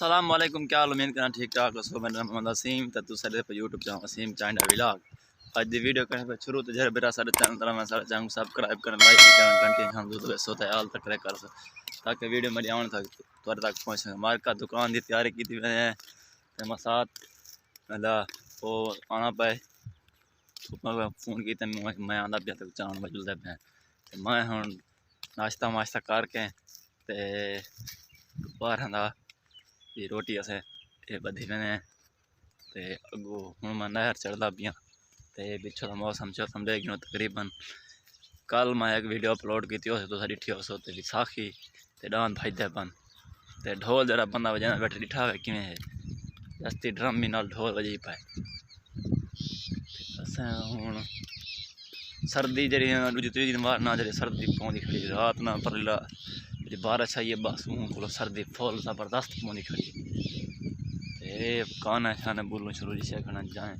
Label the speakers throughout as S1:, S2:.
S1: अस्सलाम वालेकुम, क्या हाल? उम्मीद करना ठीक ठाक हो। मैं मोहम्मद वसीम तो तुम सारे पे YouTube channel Wasim China vlog. आज दी वीडियो करने पे शुरू तो जरा मेरा सारे चैनल तरह मैं सारे चैनल सब्सक्राइब करना, लाइक करना, घंटे हम दूध सोता है हाल तक करे कर ताकि वीडियो मेरी आने तक तुरे तक पहुँच सके। हमारे का दुकान की तैयारी की थी मैंने तो मैं साथ मतलब वो आना पाए फोन की मैं आंदा पिया तक चाण बजलते पे मैं हूँ नाश्ता वाश्ता करके ते बाहर आंदा ये रोटी असें ये बधी मैंने ते अगो हूँ मैं नहर चढ़दा पियाँ ते पिछों का मौसम चौसम देख तकरीबन कल मैं एक वीडियो अपलोड की तो सारी डिठी हो ते विसाखी ते डांद भाईदे बन ते ढोल जरा बंदा बजाना बैठे डिठा है किमें है जस्ती ड्रम भी नाल ढोल बजाई पाए। असें हूँ सर्दी जी दूजी तीजी दिन बाद ना जी सर्दी पौंदी खड़ी रात ना पर जी बारिश आई है बस हूँ को सर्दी फुल जबरदस्त पौंदी खड़ी काना शाने बोलूँ शुरू जी शेखना जाए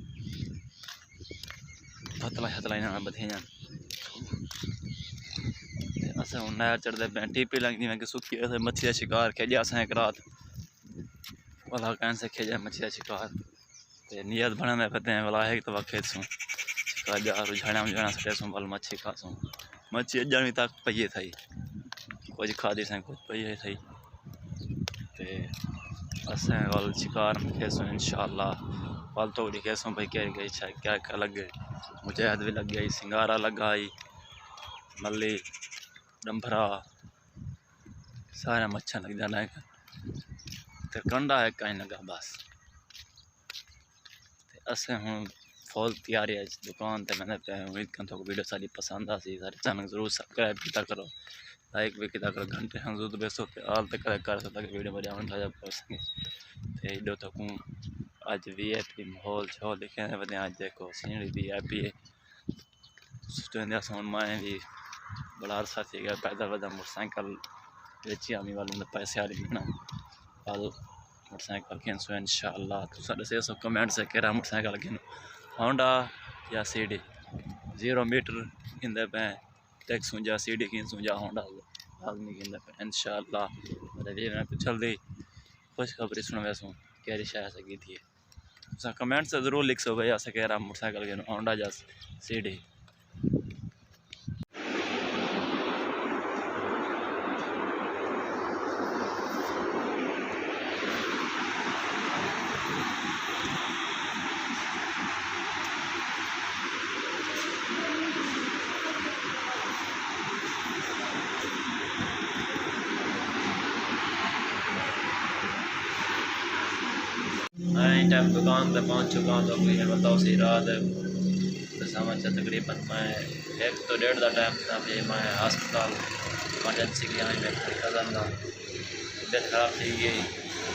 S1: फतला शतला इन्होंने बथे जान असें हूँ नहर चढ़ते पे टीपी लगती मैं कि सुखी असें मच्छी का शिकार खेजा असें एक रात वाला कैन से खेजा मच्छी का शिकार ते नियत बने पते हैं वाला एक तो खेत सूँ झाड़ा झाड़ा सटे सूँ वाल मच्छी खा सूँ मच्छी अजानी तक पहिए थी कुछ खादी से कुछ पहिए थी ते असें वाल शिकार खेसूँ इंशाअल्लाह वाल तो खेसूँ भाई क्या गई क्या क्या लग गए मुजाहिद भी लग गई सिंगारा लगा आई मल्ली डंभरा सारे मच्छर लग जाना है तो कंडा है कहीं लगा बस असें हूँ फुल तैयारी है दुकान ते मैंने उम्मीद कर तो वीडियो सारी पसंद आ सी सारे चैनल जरूर सब्सक्राइब किया करो लाइक भी किया करो घंटे हम जरूर बेसो हाल तक कर सकता कि वीडियो मेरी आने ताजा कर सके तो एडो तक अज VIP माहौल शोल लिखे बने अज देखो सीनरी VIP हूँ मैं भी बड़ा अरसा थी गया पैदल वजह मोटरसाइकिल बेची आमी वालों पैसे आ रही ना कल मोटरसाइकिल खेन सो इंशाअल्लाह तो साढ़े 600 कमेंट से कह मोटरसाइकिल खेन होंडा या CD 0 मीटर खिंदे पे टैक्सू या CD खींचूँ या होंडा आदमी खिंदे पे इंशाअल्लाह मैं जल्दी खुशखबरी सुन वैसू कैरी शायद सकी थी कमेंट से ज़रूर लिख सो भाई ऐसे कह रहा मोटरसाइकिल खेन होंडा या CD। मैं टाइम दुकान पर पहुंच चुका हूँ तो कोई बताओ सी रात समझ तकरीबन मैं 1 तो 1:30 का टाइम था फिर मैं हस्पताल इमरजेंसी की आई मेरे कज़न का तबीयत ख़राब थी गई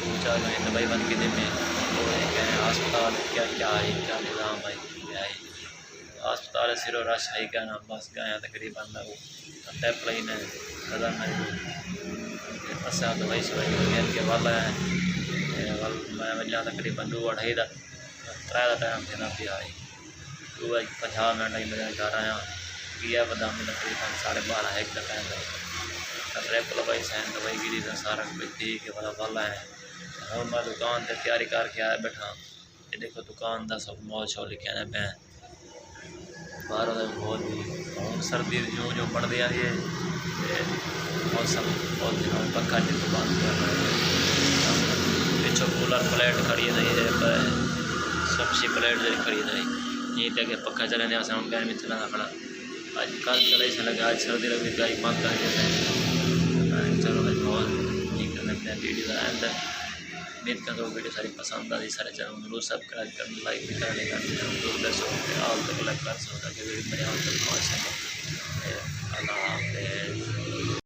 S1: 2-4 महीने दवाई बंद की थी मैं तो हस्पताल क्या क्या आई क्या निज़ाम आई आई हस्पताल सिरो रश आई क्या ना बस गए तकरीबन टैप लगी ने कज़न असा दवाई शवाई के वाला है मैं वजह तकरीबन 2-2:30 का 3 का टाइम थे ना पिया 2:50 मिनट मैं घर आया गया बदाम तकरीबन 12:30 1 का टाइम ट्रिप लवाई सैन दवाई गिरी तो सारा कुछ ठीक है वाला वाला है हूँ मैं दुकान से तैयारी करके आया बैठा ये देखो दुकान का सब मॉल शॉल लिखे ने पे बाहर बहुत हूँ सर्दी जो जो बढ़ती आ रही है मौसम बहुत दिनों पक्का की दुकान पिछो कूलर प्लेट खड़ी नहीं है सब्जी प्लेट जो खड़ी नहीं ये तक पक्का चले हम गर्मी चला खड़ा आज कल चले से लगे आज सर्दी लगी गाय बंद कर चलो भाई बहुत ठीक है वीडियो अंदर उम्मीद कर वीडियो सारी पसंद आई सारे चैनल जरूर सब्सक्राइब कर लाइक भी कर लेगा जरूर दसो ऑल तक लाइक कर सकता कि वीडियो मेरे ऑल तक पहुँच सके। अल्लाह हाफ़िज़।